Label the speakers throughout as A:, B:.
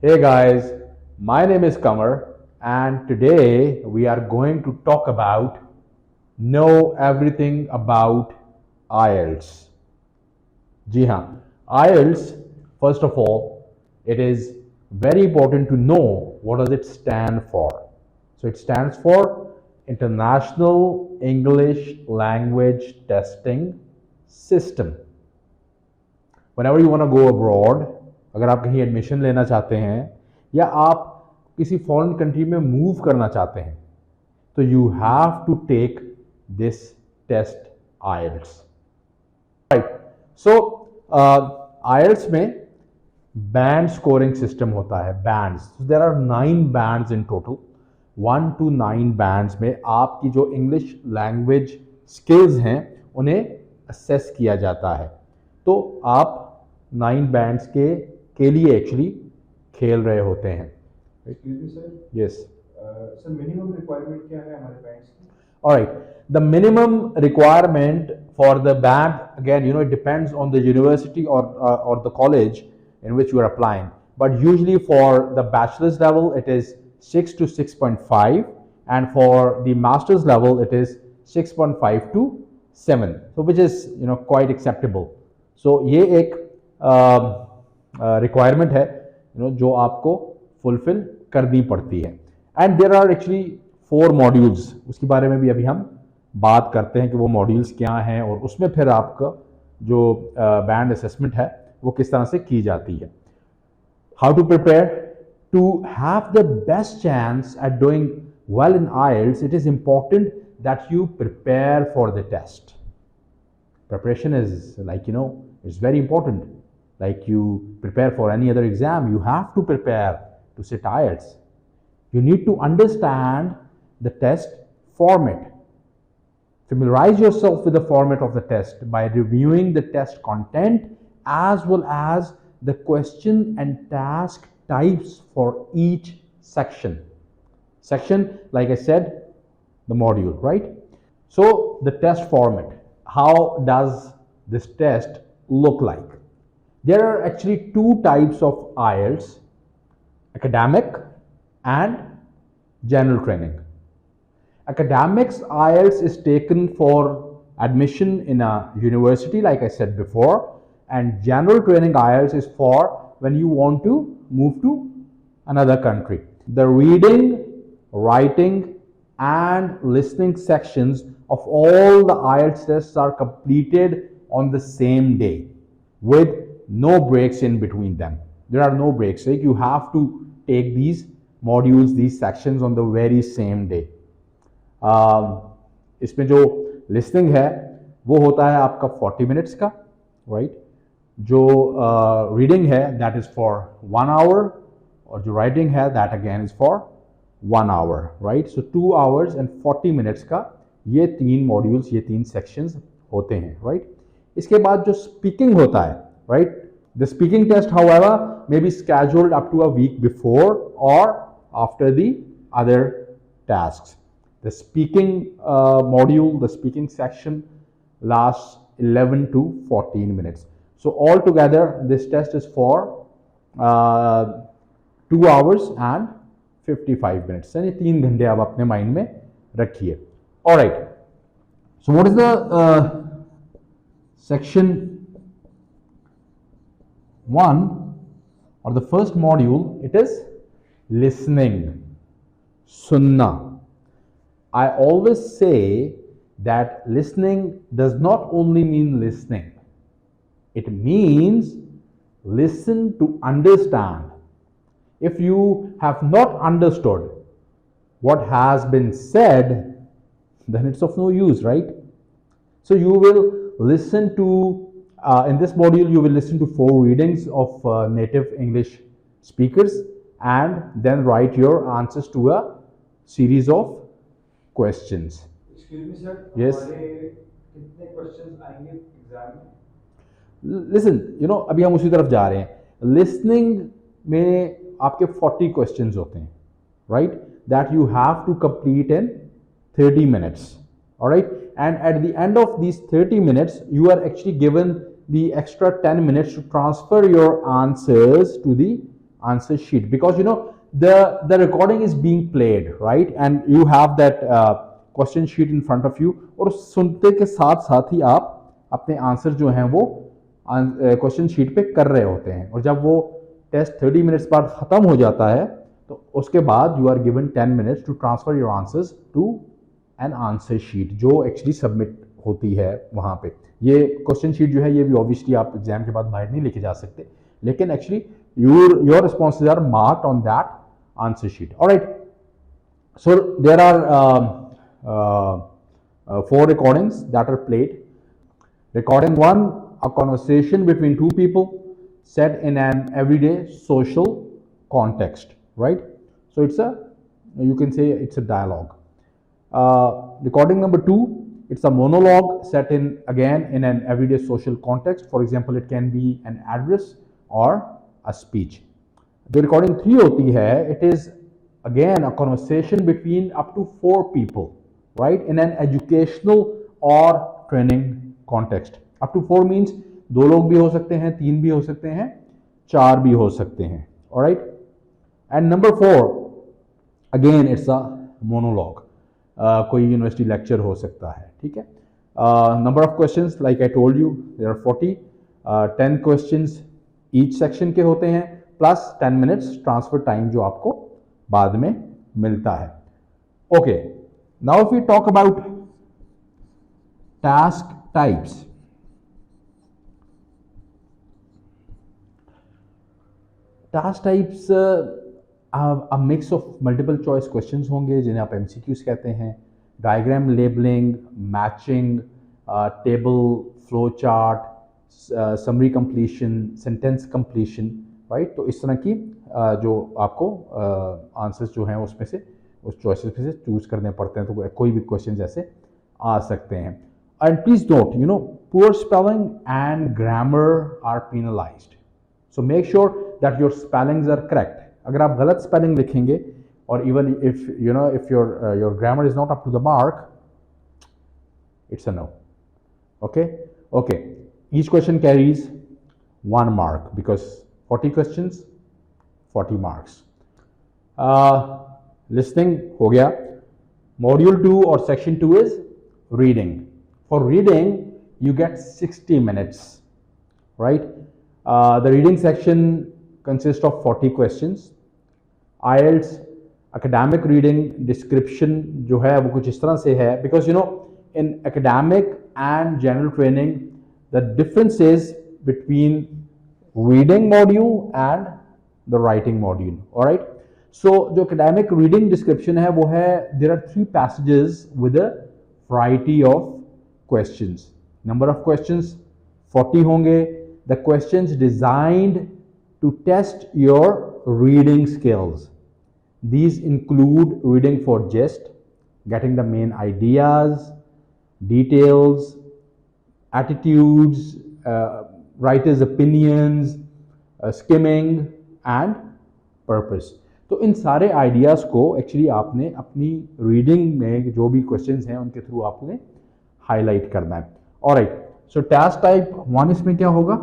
A: Hey guys, my name is Qamar, and today we are going to talk about know everything about IELTS. जी हाँ, IELTS, first of all, it is very important to know what does it stand for. So it stands for International English Language Testing System. whenever you want to go abroad, अगर आप कहीं admission लेना चाहते हैं या आप किसी foreign country में मूव करना चाहते हैं तो you have to take this test IELTS right. So IELTS में बैंड स्कोरिंग सिस्टम होता है. Bands, there are 9 bands in total. 1 to 9 bands में आपकी जो इंग्लिश लैंग्वेज स्किल्स हैं उन्हें असेस किया जाता है. तो आप 9 बैंड्स के लिए एक्चुअली खेल रहे होते हैं. यस
B: सर, मिनिमम रिक्वायरमेंट क्या है हमारे बैंड्स की?
A: Alright, the minimum requirement for the band, again you know, it depends on the university और the college in which you are applying, but usually for the bachelor's level it is 6 to 6.5, and for the master's level it is 6.5 to 7, so which is quite acceptable. So ये एक requirement है जो आपको fulfill करनी पड़ती है. And there are actually 4 modules, उसके बारे में भी अभी हम बात करते हैं कि वो modules क्या हैं और उसमें फिर आपका जो band assessment है वो किस तरह से की जाती है. How to prepare to have the best chance at doing well in IELTS? It is important that you prepare for the test. Preparation is it's very important. Like you prepare for any other exam, you have to prepare to sit IELTS. You need to understand the test format. Familiarize yourself with the format of the test by reviewing the test content as well as the question and task types for each section. Section, like I said, the module, right? So the test format, how does this test look like? There are actually 2 types of IELTS: academic and general training. Academics IELTS is taken for admission in a university, like I said before, and general training IELTS is for when you want to move to another country. The reading, writing and listening sections of all the IELTS tests are completed on the same day with no breaks in between them. There are no breaks. Like you have to take these modules, these sections on the very same day. इसमें जो listening है वो होता है आपका 40 minutes का, right? जो reading है दैट इज फॉर 1 hour और जो राइटिंग है that again is for 1 hour, right? So 2 hours and 40 minutes का ये 3 मॉड्यूल्स, ये 3 सेक्शंस होते हैं, राइट? इसके बाद जो स्पीकिंग होता है, right, the speaking test however may be scheduled up to a week before और after the other tasks. The speaking module, the speaking section lasts 11 to 14 minutes. So altogether, this test is for 2 hours and 55 minutes. यानी 3 घंटे आप अपने mind में रखिए. Alright. So what is the section 1 or the first module? It is listening. सुनना. I always say that listening does not only mean listening. It means listen to understand. If you have not understood what has been said, then it's of no use, right? So you will listen to, in this module, you will listen to 4 readings of native English speakers and then write your answers to a series of questions.
B: Excuse me, sir.
A: Yes.
B: कितने questions आएंगे exam में?
A: Listen, अभी हम उसी तरफ जा रहे हैं. लिसनिंग में आपके 40 क्वेश्चंस होते हैं, right, that you have to complete in 30 minutes. Alright, and at the end of these 30 minutes you are actually given the extra 10 minutes to transfer your answers to the answer sheet, because the recording is being played, right, and you have that question sheet in front of you, और सुनते के साथ साथ ही आप अपने answer जो हैं वो क्वेश्चन शीट पे कर रहे होते हैं, और जब वो टेस्ट 30 मिनट्स बाद ख़त्म हो जाता है तो उसके बाद you are given 10 minutes to transfer your answers to an answer sheet जो एक्चुअली सबमिट होती है वहाँ पे। ये क्वेश्चन शीट जो है ये भी ऑब्वियसली आप एग्जाम के बाद बाहर नहीं लेके जा सकते, लेकिन actually your responses are marked on that answer sheet. Alright, so there are 4 recordings that are played. Recording 1, a conversation between 2 people said in an everyday social context, right? So you can say it's a dialogue. Recording number 2, it's a monologue set again in an everyday social context. For example, it can be an address or a speech. The recording 3 होती है, it is again a conversation between up to 4 people, right, in an educational or training context. Up to 4 means 2 लोग भी हो सकते हैं, 3 भी हो सकते हैं, 4 भी हो सकते हैं। Alright, and number 4, again it's a monologue. कोई यूनिवर्सिटी लेक्चर हो सकता है, ठीक है। Number of questions like I told you there are 40, 10 questions each section के होते हैं, प्लस 10 मिनट्स ट्रांसफर टाइम जो आपको बाद में मिलता है। Okay, now if we talk about task types, task types a mix of multiple choice questions होंगे जिन्हें आप एमसीक्यूज कहते हैं, diagram labelling, matching, table, flow chart, summary completion, sentence completion, right. तो इस तरह की जो आपको आंसर्स जो हैं उसमें से, उस चॉइसेस में से चूज करने पड़ते हैं, तो कोई भी क्वेश्चन ऐसे आ सकते हैं। And please note, poor spelling and grammar are penalised, so make sure that your spellings are correct. अगर आप गलत स्पेलिंग लिखेंगे और even if if your grammar is not up to the mark, it's a no. Okay, each question carries 1 mark because 40 questions, 40 marks. Listening हो गया। Module 2 or section 2 is reading. For reading you get 60 minutes, right? The reading section consists of 40 questions. IELTS academic reading description जो है वो कुछ इस तरह से है, because in academic and general training the difference is between reading module and the writing module. All right, so जो academic reading description है वो है, there are 3 passages with a variety of questions. Number of questions 40 होंगे। The questions designed to test your reading skills. These include reading for gist, getting the main ideas, details, attitudes, writer's opinions, skimming and purpose. तो इन सारे ideas को actually आपने अपनी reading में जो भी questions हैं उनके थ्रू आपने हाईलाइट करना है। ऑलराइट, सो टास्क टाइप 1 इसमें क्या होगा?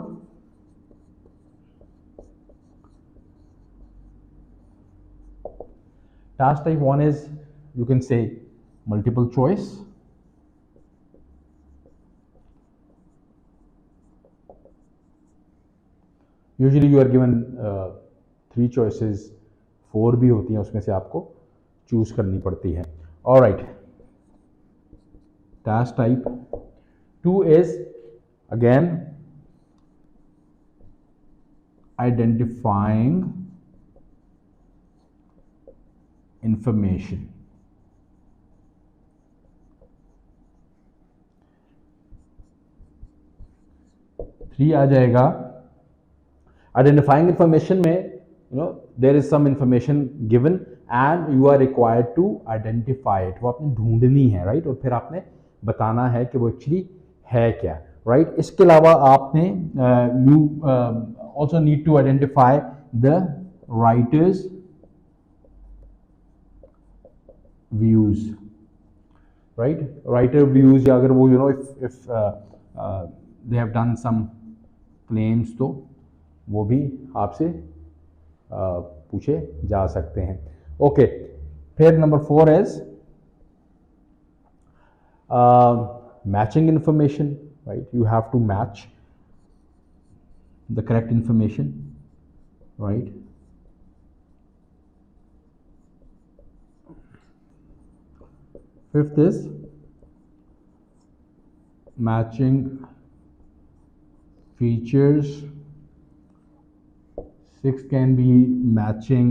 A: Task type 1 is, you can say, multiple choice. Usually you are given 3 choices, 4 भी होती हैं, उसमें से आपको चूज करनी पड़ती है। Alright, task type 2 is again identifying information. Three आ जाएगा। आइडेंटिफाइंग इंफॉर्मेशन में there is some information given and you are required to identify it, वो आपने ढूंढनी है, राइट, और फिर आपने बताना है कि वो एक्चुअली है क्या, राइट। इसके अलावा आपने you also need to identify the writer's views, right, writer views, या अगर वो if they have done some claims तो वो भी आपसे पूछे जा सकते हैं। ओके, फिर number 4 is matching information, right? You have to match the correct information, right? Fifth is matching features. Sixth can be matching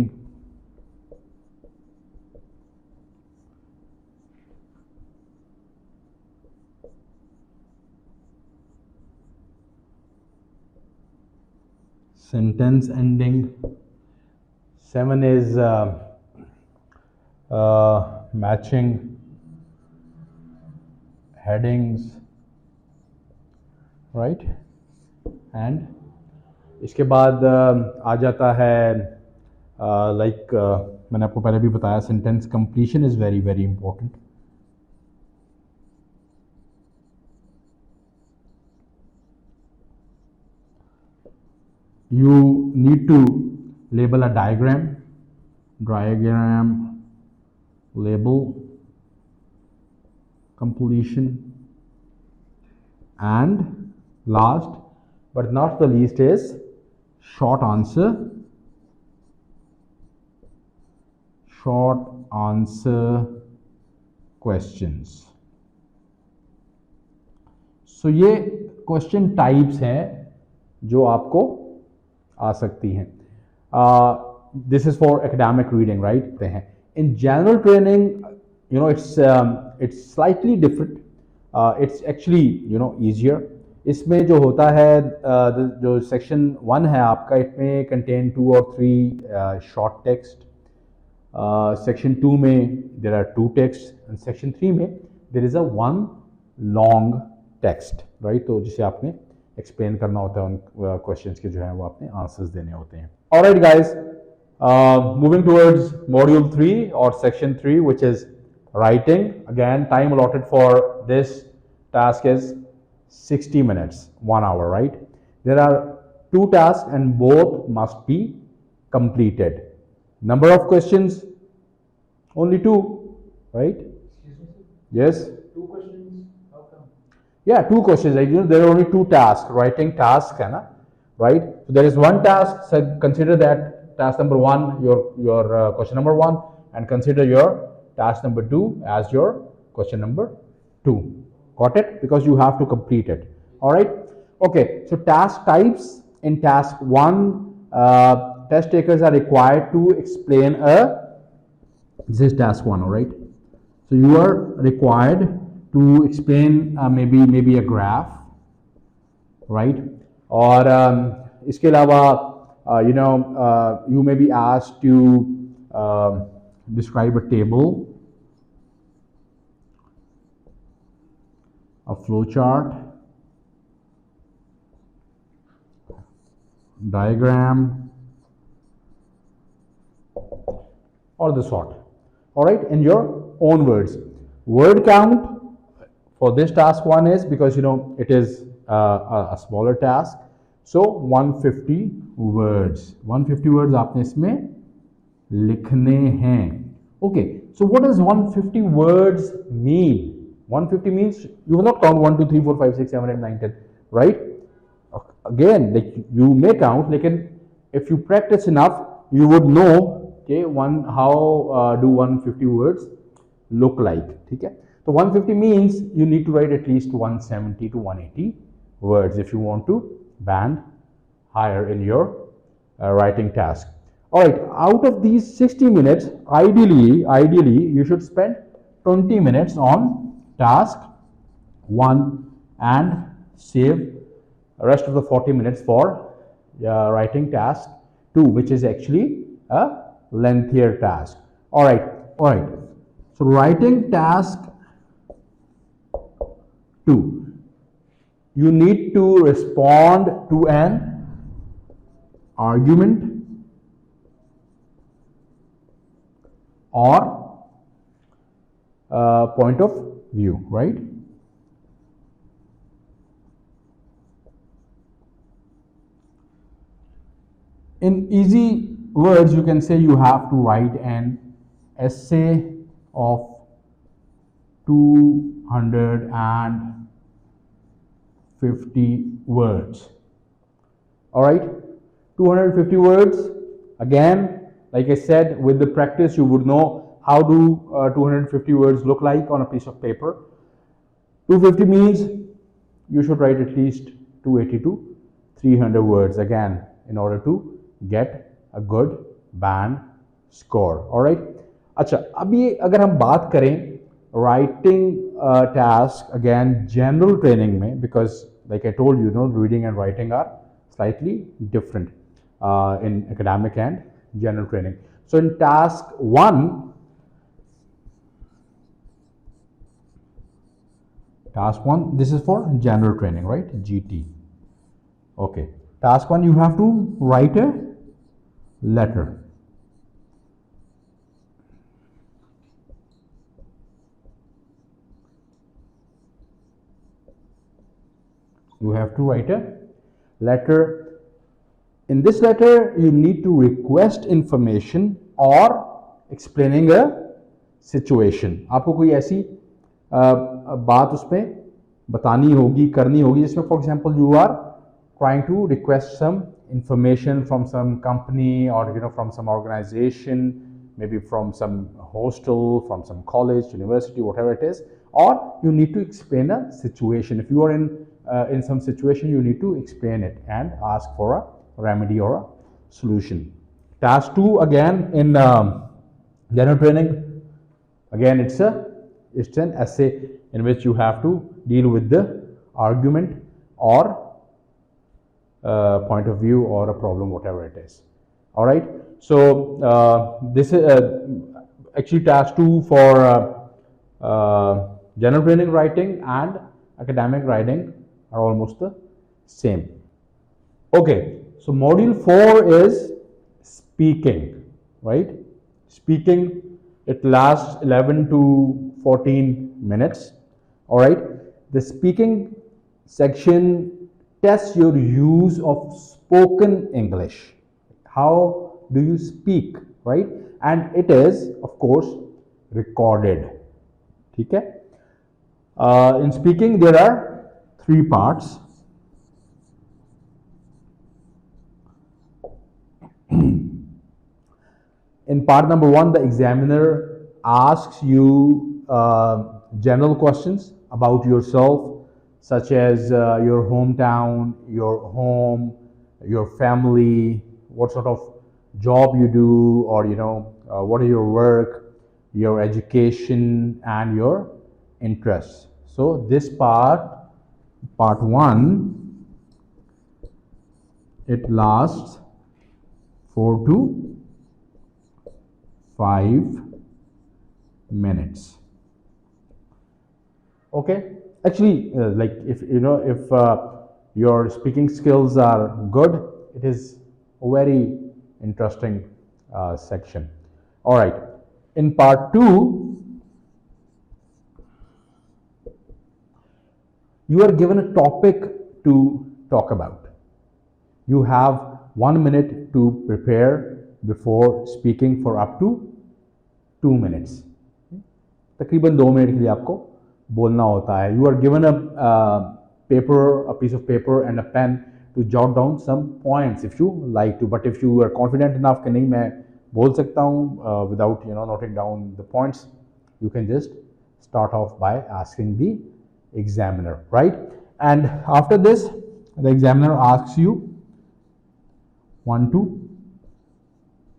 A: sentence ending. 7 is matching headings, right? And इसके बाद आ जाता है लाइक मैंने आपको पहले भी बताया, sentence completion is very very important. You need to label a diagram, label, completion, and last but not the least is short answer questions. So ये क्वेश्चन टाइप्स हैं जो आपको आ सकती हैं. This is for academic reading, right? हैं in general training, you know, it's slightly different. It's actually, you know, easier. इसमें जो होता है, जो सेक्शन 1 है आपका, इसमें कंटेन 2 और 3 शॉर्ट टेक्स्ट. सेक्शन 2 में there are 2 text and section 3 में there is a 1 long text, right? तो जिसे आपने एक्सप्लेन करना होता है, उन क्वेश्चंस के जो है वो आपने आंसर्स देने होते हैं. Alright guys, moving towards module 3 और section 3 which is writing. Again time allotted for this task is 60 minutes, 1 hour, right? There are 2 tasks and both must be completed. Number of questions, only 2, right?
B: Excuse me, sir.
A: Yes.
B: 2 questions. How come?
A: Yeah, 2 questions. Like, you know, there are only 2 tasks, writing task, है ना, right? So there is 1 task. So consider that task number 1, your question number 1, and consider your task number 2 as your question number 2. Got it? Because you have to complete it. All right. Okay. So task types in task 1, test takers are required to explain this is task 1. All right. So you are required to explain maybe a graph, right? Or इसके अलावा you may be asked to describe a table, a flow chart, diagram, or the sort. All right, in your own words. Word count for this task 1 is, because you know it is a smaller task, so 150 words. 150 words आपने इसमें लिखने हैं. Okay, so what does 150 words mean? 150 means you will not count 1 2 3 4 5 6 7 8 9 10, right? Again, like you may count, लेकिन if you practice enough, you would know, okay, how do 150 words look like. ठीक है? So 150 means you need to write at least 170 to 180 words if you want to band higher in your writing task. All right, out of these 60 minutes, ideally you should spend 20 minutes on task 1 and save the rest of the 40 minutes for writing task 2, which is actually a lengthier task. All right. So writing task 2, you need to respond to an argument or point of view, right? In easy words, you can say you have to write an essay of 250 words. All right, 250 words. Again, like I said, with the practice, you would know how do 250 words look like on a piece of paper. 250 means you should write at least 280 to 300 words again in order to get a good band score. All right. अच्छा, अभी अगर हम बात करें writing task again general training में, because like I told you, reading and writing are slightly different in academic and general training. So in task 1, this is for general training, right? GT. Okay. Task 1, you have to write a letter. You have to write a letter. In this letter, you need to request information or explaining a situation. आपको कोई ऐसी बात उसमें बतानी होगी, करनी होगी, जिसमें for example you are trying to request some information from some company or from some organization, maybe from some hostel, from some college, university, whatever it is, or you need to explain a situation. If you are in some situation, you need to explain it and ask for a remedy or a solution. Task 2, again in general training, again it's an essay in which you have to deal with the argument or point of view or a problem, whatever it is. All right. So this is actually task 2 for general training writing and academic writing are almost the same. Okay. So module 4 is speaking, right? Speaking, it lasts 11 to 14 minutes. All right. The speaking section tests your use of spoken English. How do you speak, right? And it is, of course, recorded. Okay. In speaking, there are 3 parts. In part number 1, the examiner asks you general questions about yourself, such as your hometown, your home, your family, what sort of job you do, or what is your work, your education, and your interests. So this part 1, it lasts 4 to 5 minutes. Okay. Actually, like if your speaking skills are good, it is a very interesting section. All right. In part 2, you are given a topic to talk about. You have 1 minute to prepare before speaking for up to 2 minutes. तकरीबन 2 minute के लिए आपको बोलना होता है. You are given a piece of paper and a pen to jot down some points if you like to. But if you are confident enough कि नहीं मैं बोल सकता हूँ without noting down the points, you can just start off by asking the examiner, right? And after this, the examiner asks you 1 to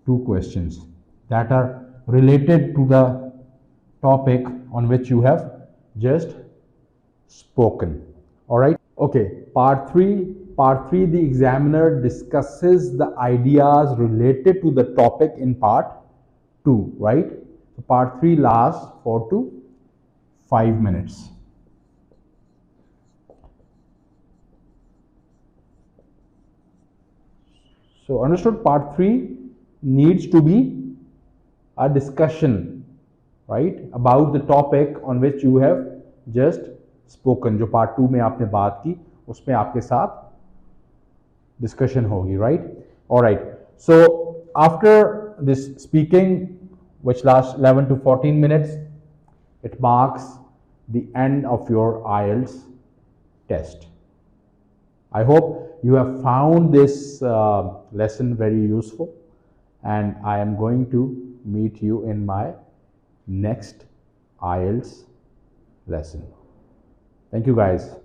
A: 2 questions that are related to the topic on which you have just spoken. All right. Okay. Part 3, the examiner discusses the ideas related to the topic in part 2, right? So part 3 lasts 4 to 5 minutes. So understood, part 3 needs to be a discussion, right, about the topic on which you have just spoken. जो part 2 में आपने बात की उसमें आपके साथ discussion होगी, right? All right. So after this speaking, which lasts 11 to 14 minutes, it marks the end of your IELTS test. I hope you have found this lesson very useful, and I am going to meet you in my next IELTS lesson. Thank you, guys.